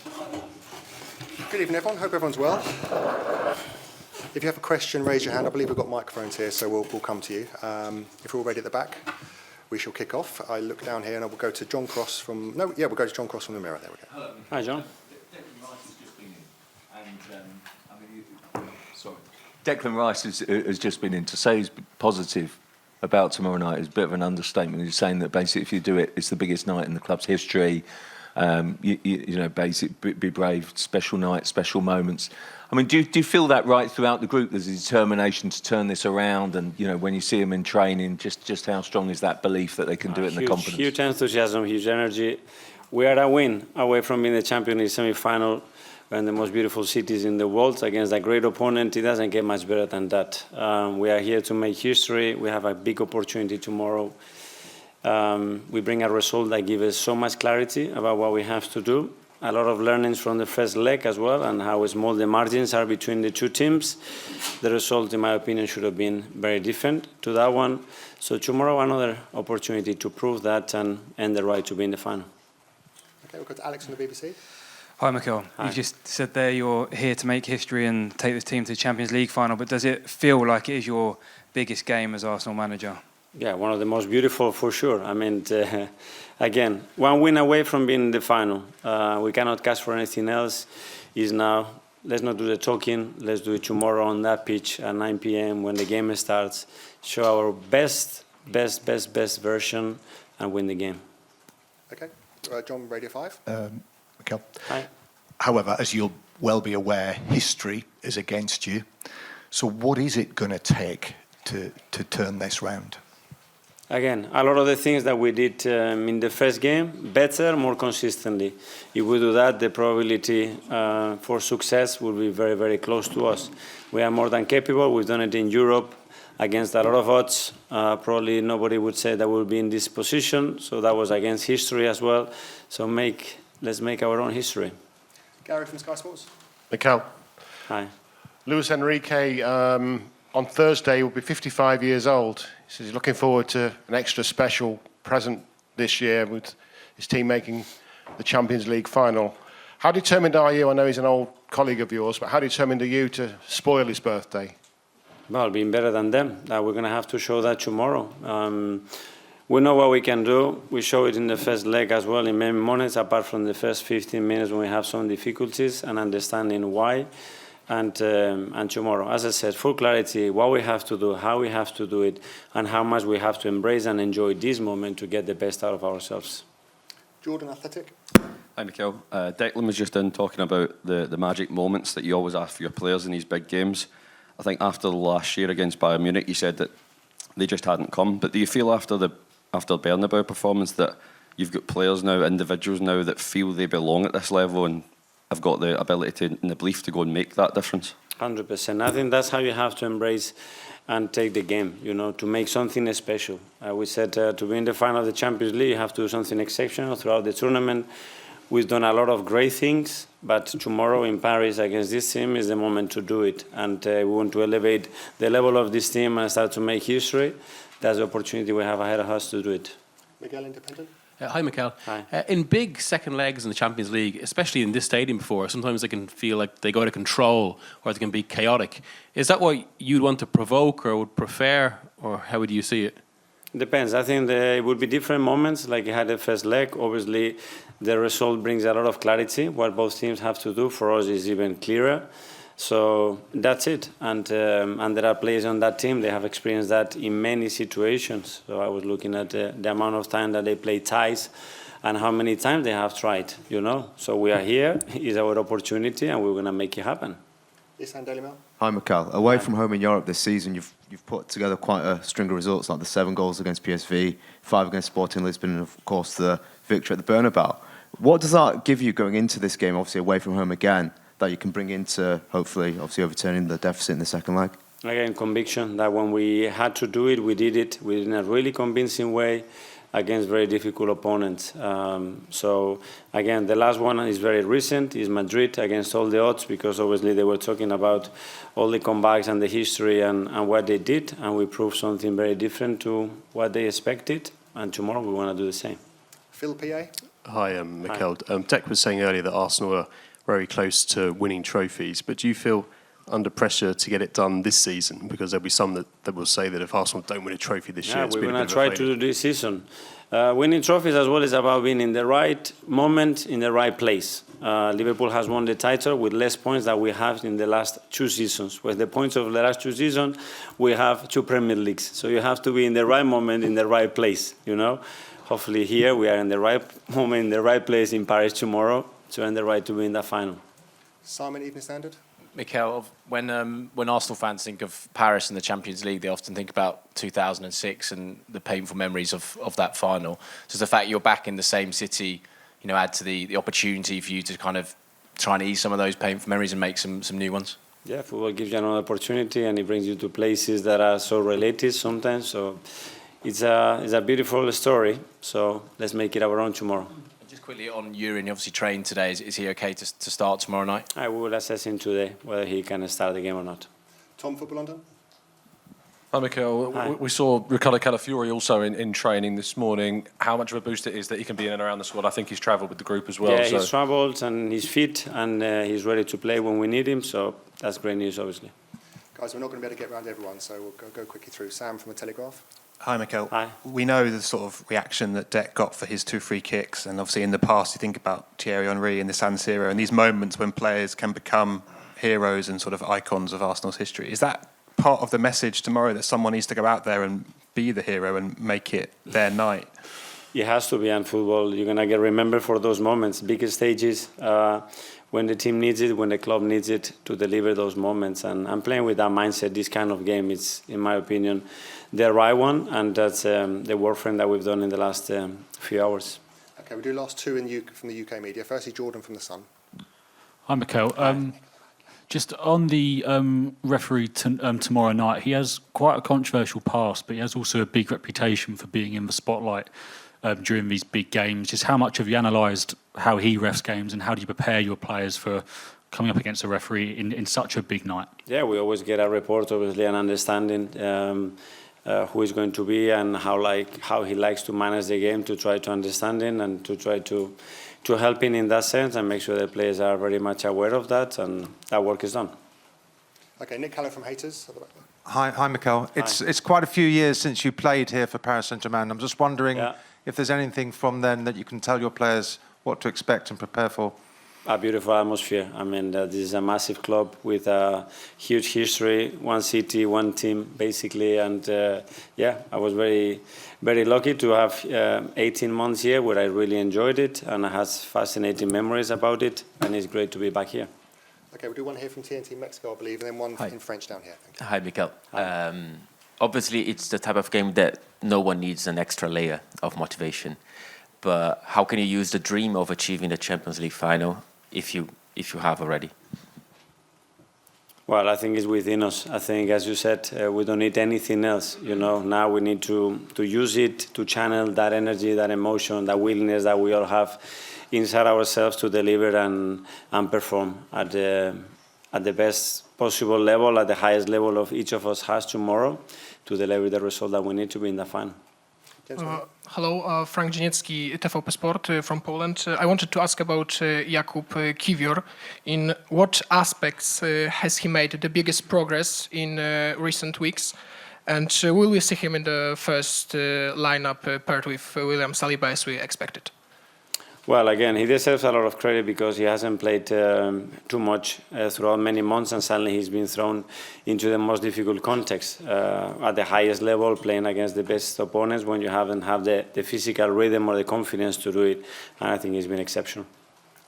Good evening, everyone. Hope everyone's well. If you have a question, raise your hand. I believe we've got microphones here, so we'll come to you. If we're all ready at the back, we shall kick off. I look down here and I will go to John Cross from... No, yeah, we'll go to John Cross from the Mirror. There we go. Hello. Hi, John. Declan Rice has just been in, and sorry. Declan Rice has just been in. To say he's positive about tomorrow night is a bit of an understatement. He's saying that basically if you do it, it's the biggest night in the club's history. You know, basically be brave, special night, special moments. I mean, do you feel that right throughout the group? There's a determination to turn this around, and you know, when you see them in training, just how strong is that belief that they can do it in the confidence? Huge enthusiasm, huge energy. We are a win away from being the champion in the semi-final. We're in the most beautiful cities in the world against a great opponent. It doesn't get much better than that. We are here to make history. We have a big opportunity tomorrow. We bring a result that gives us so much clarity about what we have to do. A lot of learnings from the first leg as well, and how small the margins are between the two teams. The result, in my opinion, should have been very different to that one. So tomorrow, another opportunity to prove that and earn the right to be in the final. Okay, we'll go to Alex from the BBC. Hi, Mikel. You just said there you're here to make history and take this team to the Champions League final, but does it feel like it is your biggest game as Arsenal manager? Yeah, one of the most beautiful for sure. I mean, again, one win away from being in the final. We cannot ask for anything else. Is now, let's not do the talking. Let's do it tomorrow on that pitch at 9 p.m. when the game starts. Show our best version and win the game. Okay, John, Radio 5. Mikel. Hi. However, as you'll well be aware, history is against you. So what is it going to take to turn this round? Again, a lot of the things that we did in the first game, better, more consistently. If we do that, the probability for success will be very, very close to us. We are more than capable. We've done it in Europe against a lot of odds. Probably nobody would say that we'll be in this position. So that was against history as well. So let's make our own history. Gary from Sky Sports. Mikel. Hi. Luis Enrique, on Thursday, will be 55 years old. He says he's looking forward to an extra special present this year with his team making the Champions League final. How determined are you? I know he's an old colleague of yours, but how determined are you to spoil his birthday? Well, being better than them. We're going to have to show that tomorrow. We know what we can do. We show it in the first leg as well in many moments, apart from the first 15 minutes when we have some difficulties and understanding why. And tomorrow, as I said, full clarity, what we have to do, how we have to do it, and how much we have to embrace and enjoy this moment to get the best out of ourselves. Jordan, Athletic. Hi, Mikel. Declan was just in talking about the magic moments that you always ask for your players in these big games. I think after the last year against Bayern Munich, you said that they just hadn't come. But do you feel after the Bernabeu performance that you've got players now, individuals now, that feel they belong at this level and have got the ability and the belief to go and make that difference? 100%. I think that's how you have to embrace and take the game, you know, to make something special. We said to be in the final of the Champions League, you have to do something exceptional throughout the tournament. We've done a lot of great things, but tomorrow in Paris against this team is the moment to do it. And we want to elevate the level of this team and start to make history. That's the opportunity we have ahead of us to do it. Miguel, Independent. Hi, Mikel. Hi. In big second legs in the Champions League, especially in this stadium before, sometimes they can feel like they go out of control or they can be chaotic. Is that what you'd want to provoke or would prefer, or how would you see it? Depends. I think it would be different moments, like you had the first leg. Obviously, the result brings a lot of clarity. What both teams have to do for us is even clearer. So that's it. And there are players on that team. They have experienced that in many situations. So I was looking at the amount of time that they play ties and how many times they have tried, you know. So we are here. It's our opportunity, and we're going to make it happen. Yes, and Daily Mail. Hi, Mikel. Away from home in Europe this season, you've put together quite a string of results, like the 7 goals against PSV, 5 against Sporting Lisbon, and of course the victory at the Bernabeu. What does that give you going into this game, obviously away from home again, that you can bring into, hopefully, obviously overturning the deficit in the second leg? Again, conviction that when we had to do it, we did it in a really convincing way against very difficult opponents. So, again, the last one is very recent, is Madrid against all the odds, because obviously they were talking about all the comebacks and the history and what they did, and we proved something very different to what they expected, and tomorrow we want to do the same. Phil, PA? Hi, Mikel. Dec was saying earlier that Arsenal are very close to winning trophies, but do you feel under pressure to get it done this season? Because there'll be some that will say that if Arsenal don't win a trophy this year, it's we're been a going bit to of a try to failure. do this season. Winning trophies as well is about being in the right moment, in the right place. Liverpool has won the title with less points than we have in the last 2 seasons. With the points of the last 2 seasons, we have 2 Premier Leagues. So you have to be in the right moment, in the right place, you know. Hopefully here we are in the right moment, in the right place in Paris tomorrow to earn the right to win the final. Simon, Evening Standard. Mikel, when Arsenal fans think of Paris and the Champions League, they often think about 2006 and the painful memories of that final. Does the fact you're back in the same city, you know, add to the opportunity for you to kind of try and ease some of those painful memories and make some new ones? Yeah, football gives you another opportunity and it brings you to places that are so related sometimes. So it's a beautiful story. So let's make it our own tomorrow. Just quickly on Yurin, he obviously trained today. Is he okay to start tomorrow night? I will assess him today whether he can start the game or not. Tom, Football London. Hi, Mikel. Hi. We saw Ricardo Calafiori also in training this morning. How much of a boost it is that he can be in and around the squad? I think he's travelled with the group as well. Yeah, he's travelled and he's fit and he's ready to play when we need him. So that's great news, obviously. Guys, we're not going to be able to get around everyone, so we'll go quickly through. Sam from The Telegraph. Hi, Mikel. Hi. We know the sort of reaction that Dec got for his 2 free kicks, and obviously in the past you think about Thierry Henry in the San Siro and these moments when players can become heroes and sort of icons of Arsenal's history. Is that part of the message tomorrow, that someone needs to go out there and be the hero and make it their night? It has to be in football. You're going to get remembered for those moments, big stages, when the team needs it, when the club needs it to deliver those moments. And I'm playing with that mindset. This kind of game is, in my opinion, the right one, and that's the work frame that we've done in the last few hours. Okay, we'll do last 2 from the UK media. Firstly, Jordan from The Sun. Hi, Mikel. Just on the referee tomorrow night, he has quite a controversial past, but he has also a big reputation for being in the spotlight during these big games. Just how much have you analysed how he refs games, and how do you prepare your players for coming up against a referee in such a big night? Yeah, we always get a report, obviously, and understanding who is going to be and how he likes to manage the game, to try to understand him and to try to help him in that sense and make sure the players are very much aware of that, and that work is done. Okay, Nick Callow from Haters. At the back. Hi, Mikel. It's quite a few years since you played here for Paris Saint-Germain. I'm just wondering if there's anything from then that you can tell your players what to expect and prepare for. A beautiful atmosphere. I mean, this is a massive club with a huge history, one city, one team, basically. And I was very, very lucky to have 18 months here where I really enjoyed it and I had fascinating memories about it. And it's great to be back here. Okay, we'll do one here from TNT Mexico, I believe, and then one in French down here. Thank you. Hi, Mikel. Obviously, it's the type of game that no one needs an extra layer of motivation. But how can you use the dream of achieving the Champions League final if you have already? Well, I think it's within us. I think, as you said, we don't need anything else. You know, now we need to use it to channel that energy, that emotion, that willingness that we all have inside ourselves to deliver and perform at the best possible level, at the highest level of each of us has tomorrow, to deliver the result that we need to be in the final. Hello, Frank Giniecki, TVP Sport from Poland. I wanted to ask about Jakub Kiwior. In what aspects has he made the biggest progress in recent weeks? And will we see him in the first lineup paired with William Saliba as we expected? Well, again, he deserves a lot of credit because he hasn't played too much throughout many months, and suddenly he's been thrown into the most difficult context at the highest level, playing against the best opponents when you haven't had the physical rhythm or the confidence to do it, and I think he's been exceptional.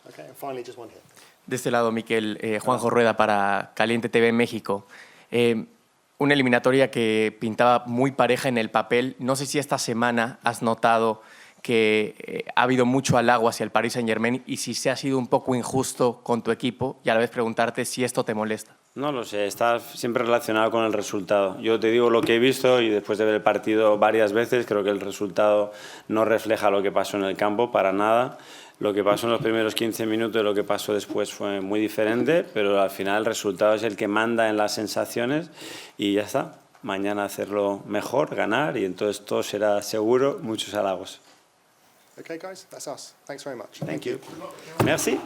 Okay, and finally, just one here. De este lado, Mikel, Juanjo Rueda para Caliente TV México. Una eliminatoria que pintaba muy pareja en el papel. No sé si esta semana has notado que ha habido mucho halago hacia el Paris Saint-Germain y si se ha sido un poco injusto con tu equipo, y a la vez preguntarte si esto te molesta. No lo sé, está siempre relacionado con el resultado. Yo te digo lo que he visto y después de ver el partido varias veces, creo que el resultado no refleja lo que pasó en el campo para nada. Lo que pasó en los primeros 15 minutos y lo que pasó después fue muy diferente, pero al final el resultado es el que manda en las sensaciones y ya está. Mañana hacerlo mejor, ganar, y entonces todo será seguro, muchos halagos. Okay, guys, that's us. Thanks very much. Thank you. Merci.